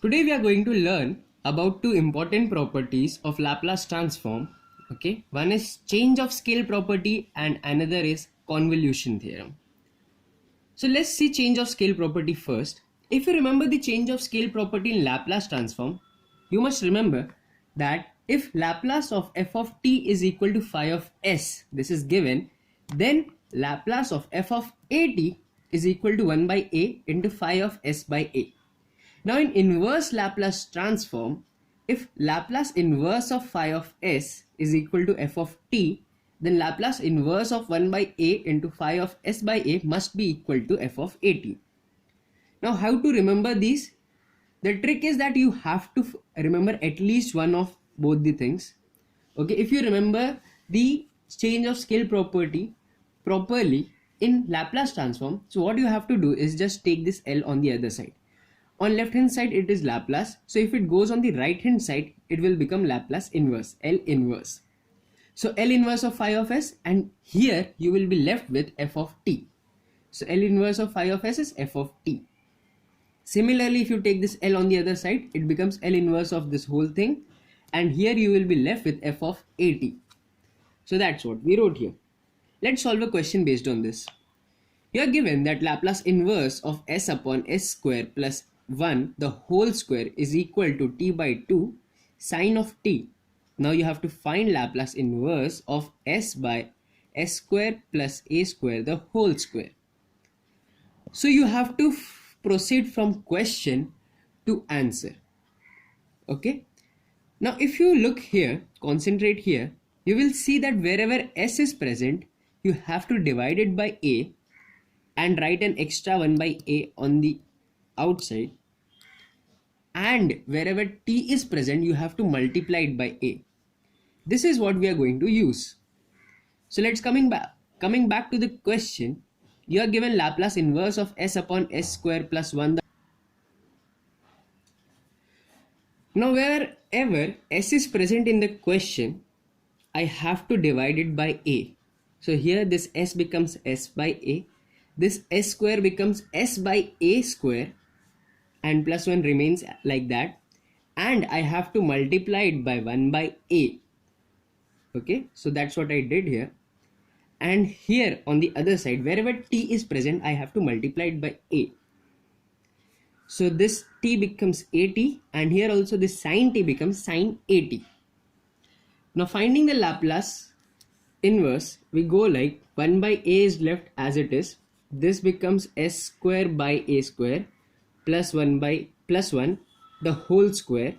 Today we are going to learn about two important properties of Laplace transform. Okay, one is change of scale property and another is convolution theorem. So let's see change of scale property first. If you remember the change of scale property in Laplace transform, you must remember that if Laplace of f of t is equal to phi of s, this is given, then Laplace of f of at is equal to 1 by a into phi of s by a. Now in inverse Laplace transform, if Laplace inverse of phi of s is equal to f of t, then Laplace inverse of 1 by a into phi of s by a must be equal to f of at. Now how to remember these? The trick is that you have to remember at least one of both the things. Okay, if you remember the change of scale property properly in Laplace transform, so what you have to do is just take this L on the other side. On left hand side it is Laplace, so if it goes on the right hand side it will become Laplace inverse, L inverse. So L inverse of phi of s, and here you will be left with f of t. So L inverse of phi of s is f of t. Similarly, if you take this L on the other side, it becomes L inverse of this whole thing, and here you will be left with f of at. So that's what we wrote here. Let's solve a question based on this. You are given that Laplace inverse of s upon s square plus 1 the whole square is equal to t by 2 sine of t. Now you have to find Laplace inverse of s by s square plus a square the whole square. So you have to proceed from question to answer. Okay. Now if you look here, concentrate here, you will see that wherever s is present, you have to divide it by a and write an extra 1 by a on the outside, and wherever t is present you have to multiply it by a. This is what we are going to use. So let's coming back to the question. You are given Laplace inverse of s upon s square plus 1. Now wherever s is present in the question, I have to divide it by a. So here this s becomes s by a, this s square becomes s by a square, and plus 1 remains like that, and I have to multiply it by 1 by a. Okay, so that's what I did here. And here on the other side, wherever t is present, I have to multiply it by a. So this t becomes at, and here also this sine t becomes sine at. Now finding the Laplace inverse, we go like 1 by a is left as it is. This becomes s square by a square plus 1 by plus 1 the whole square.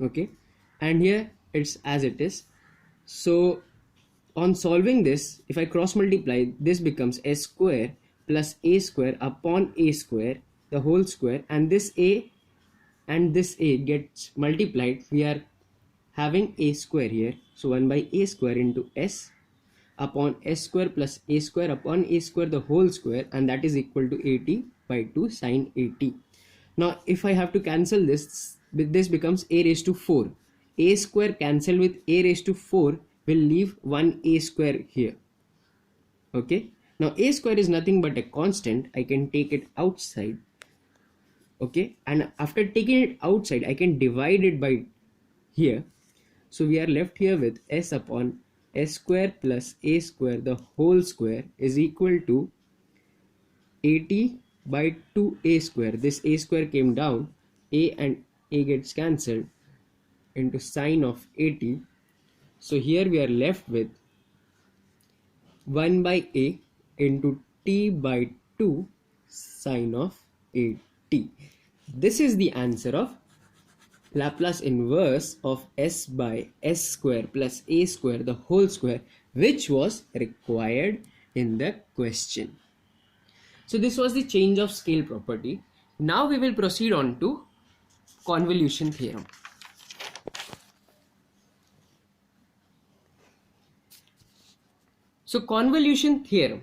Okay, and here it's as it is. So on solving this, if I cross multiply, this becomes s square plus a square upon a square the whole square, and this a and this a gets multiplied. We are having a square here, so 1 by a square into s upon s square plus a square upon a square the whole square, and that is equal to 80 by 2 sine 80. Now if I have to cancel this, this becomes a raised to 4. A square cancel with a raised to 4 will leave 1 a square here. Okay, now a square is nothing but a constant. I can take it outside. Okay, and after taking it outside I can divide it by here. So we are left here with s upon s square plus a square the whole square is equal to 80 by 2a square. This a square came down, a and a gets cancelled, into sine of 80. So here we are left with 1 by a into t by 2 sine of 80. This is the answer of Laplace inverse of s by s square plus a square the whole square, which was required in the question. So this was the change of scale property. Now we will proceed on to convolution theorem. So convolution theorem,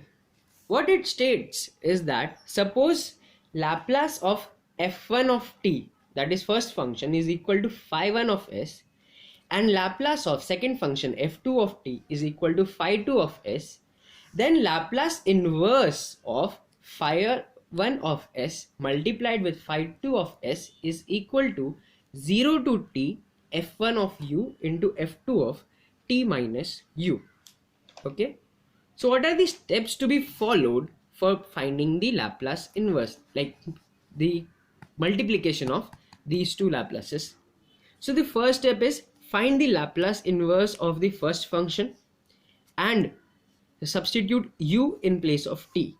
what it states is that suppose Laplace of f1 of t, that is first function, is equal to phi 1 of s, and Laplace of second function f2 of t is equal to phi 2 of s, then Laplace inverse of phi f1 of s multiplied with phi2 of s is equal to 0 to t f1 of u into f2 of t minus u. Okay, so what are the steps to be followed for finding the Laplace inverse, like the multiplication of these two Laplaces? So the first step is find the Laplace inverse of the first function and substitute u in place of t.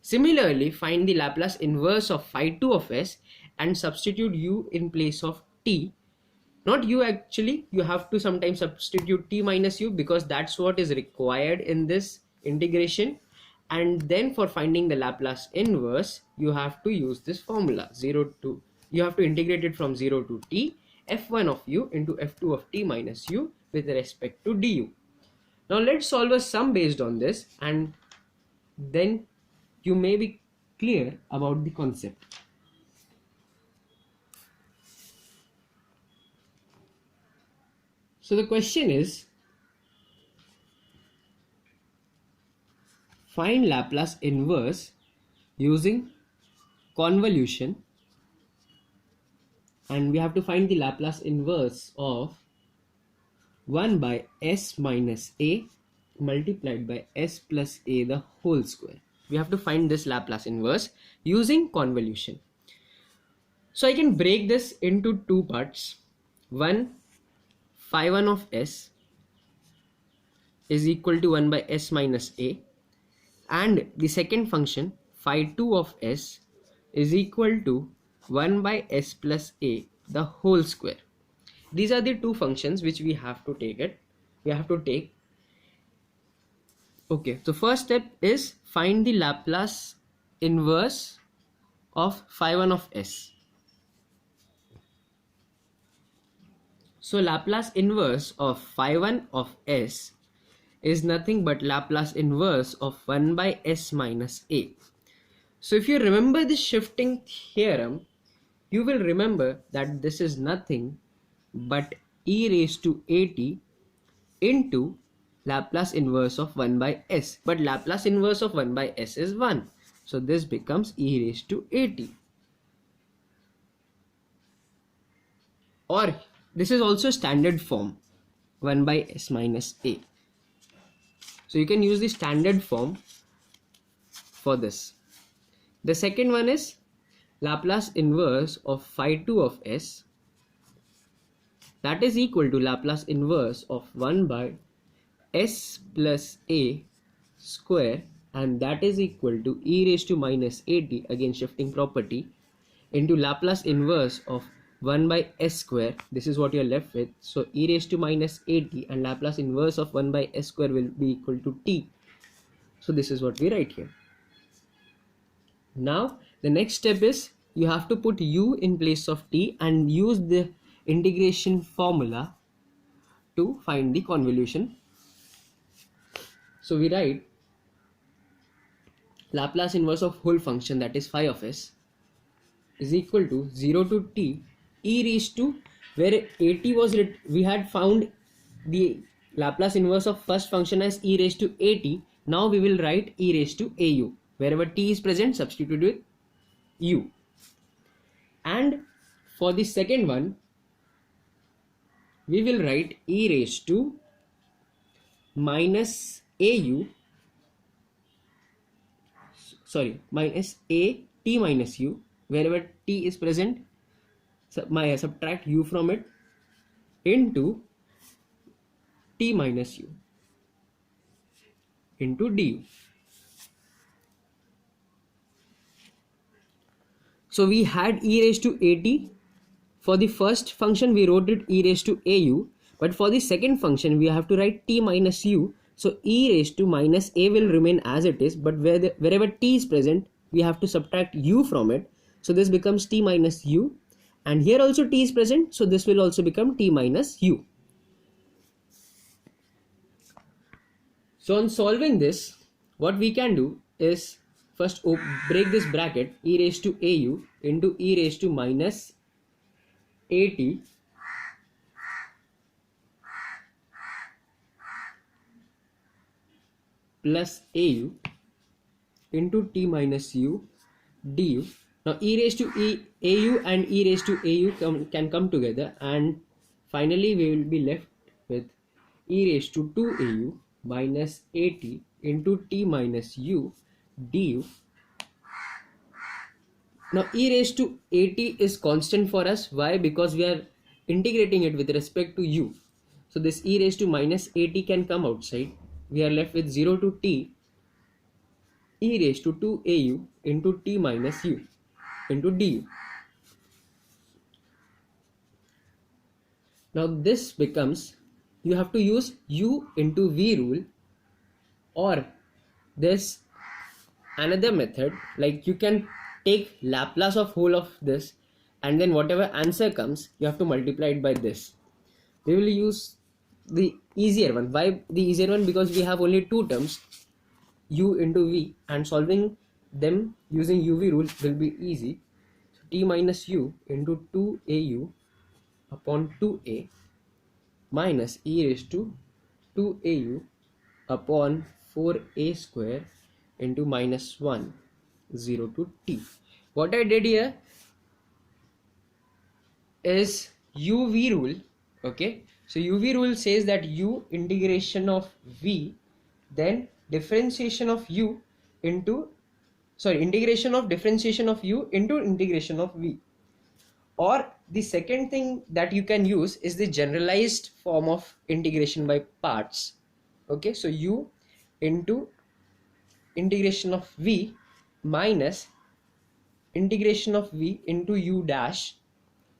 Similarly, find the Laplace inverse of phi2 of s and substitute u in place of t. Not u actually, you have to sometimes substitute t minus u because that's what is required in this integration. And then for finding the Laplace inverse, you have to use this formula you have to integrate it from 0 to t f1 of u into f2 of t minus u with respect to du. Now let's solve a sum based on this, and then you may be clear about the concept. So the question is, find Laplace inverse using convolution, and we have to find the Laplace inverse of 1 by s minus a multiplied by s plus a the whole square. We have to find this Laplace inverse using convolution. So I can break this into two parts. One, phi1 of s is equal to 1 by s minus a, and the second function phi2 of s is equal to 1 by s plus a the whole square. These are the two functions which we have to take. Okay, so first step is find the Laplace inverse of phi1 of s. So Laplace inverse of phi1 of s is nothing but Laplace inverse of 1 by s minus a. So if you remember the shifting theorem, you will remember that this is nothing but e raised to at into Laplace inverse of 1 by s. But Laplace inverse of 1 by s is 1. So this becomes e raised to at. Or this is also standard form, 1 by s minus a. So you can use the standard form for this. The second one is Laplace inverse of phi2 of s, that is equal to Laplace inverse of 1 by s plus a square, and that is equal to e raised to minus at, again shifting property, into Laplace inverse of 1 by s square. This is what you are left with. So e raised to minus at and Laplace inverse of 1 by s square will be equal to t. So this is what we write here. Now the next step is you have to put u in place of t and use the integration formula to find the convolution. So we write Laplace inverse of whole function, that is phi of s, is equal to 0 to t e raised to, where at was we had found the Laplace inverse of first function as e raised to at. Now we will write e raised to au. Wherever t is present, substitute with u. And for the second one, we will write e raised to minus minus a t minus u. Wherever t is present, subtract u from it, into t minus u into du. So we had e raised to at. For the first function we wrote it e raised to au, but for the second function we have to write t minus u. So e raised to minus a will remain as it is, but wherever t is present we have to subtract u from it. So this becomes t minus u, and here also t is present, so this will also become t minus u. So on solving this, what we can do is first break this bracket, e raised to au into e raised to minus at plus au into t minus u du. Now e raised to au and e raised to au can come together, and finally we will be left with e raised to 2au minus at into t minus u du. Now e raised to at is constant for us. Why? Because we are integrating it with respect to u. So this e raised to minus at can come outside. We are left with 0 to t e raised to 2au into t minus u into du. Now this becomes, you have to use u into v rule, or there's another method, like you can take Laplace of whole of this, and then whatever answer comes you have to multiply it by this. We will use the easier one. Why the easier one? Because we have only two terms, u into v, and solving them using uv rule will be easy. So t minus u into 2au upon 2a minus e raised to 2au upon 4a square into minus 1 0 to t. What I did here is uv rule. Okay, so uv rule says that u integration of v, then differentiation of u into, sorry, integration of differentiation of u into integration of v. Or the second thing that you can use is the generalized form of integration by parts. Okay, so u into integration of v minus integration of v into u dash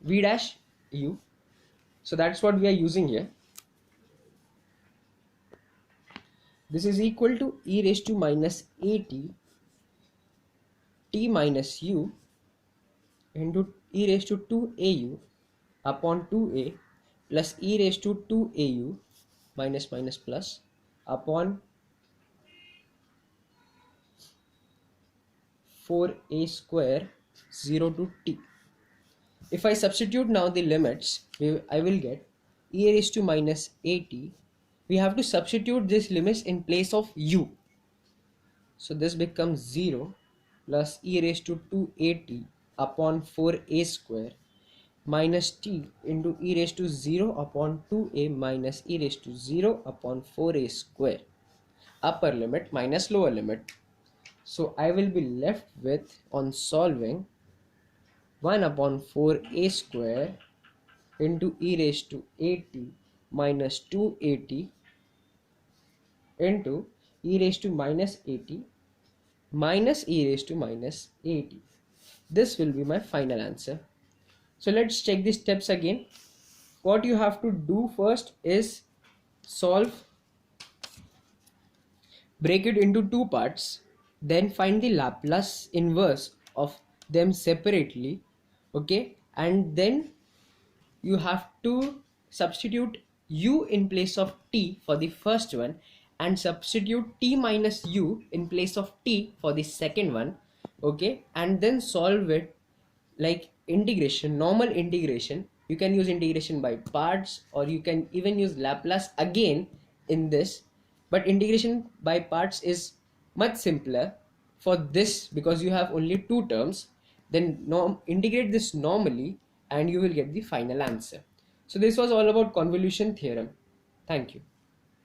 v dash u. So that's what we are using here. This is equal to e raised to minus at t minus u into e raised to 2au upon 2a plus e raised to 2au minus minus plus upon 4a square 0 to t. If I substitute now the limits, I will get e raised to minus at. We have to substitute these limits in place of u. So this becomes 0 plus e raised to 2at upon 4a square minus t into e raised to 0 upon 2a minus e raised to 0 upon 4a square. Upper limit minus lower limit. So I will be left with, on solving, 1 upon 4a square into e raised to at minus 2at into e raised to minus at minus e raised to minus at. This will be my final answer. So let's check the steps again. What you have to do first is solve, break it into two parts, then find the Laplace inverse of them separately. Okay, and then you have to substitute u in place of t for the first one, and substitute t minus u in place of t for the second one. Okay, and then solve it like integration, normal integration. You can use integration by parts, or you can even use Laplace again in this, but integration by parts is much simpler for this because you have only two terms. Then integrate this normally and you will get the final answer. So this was all about convolution theorem. Thank you.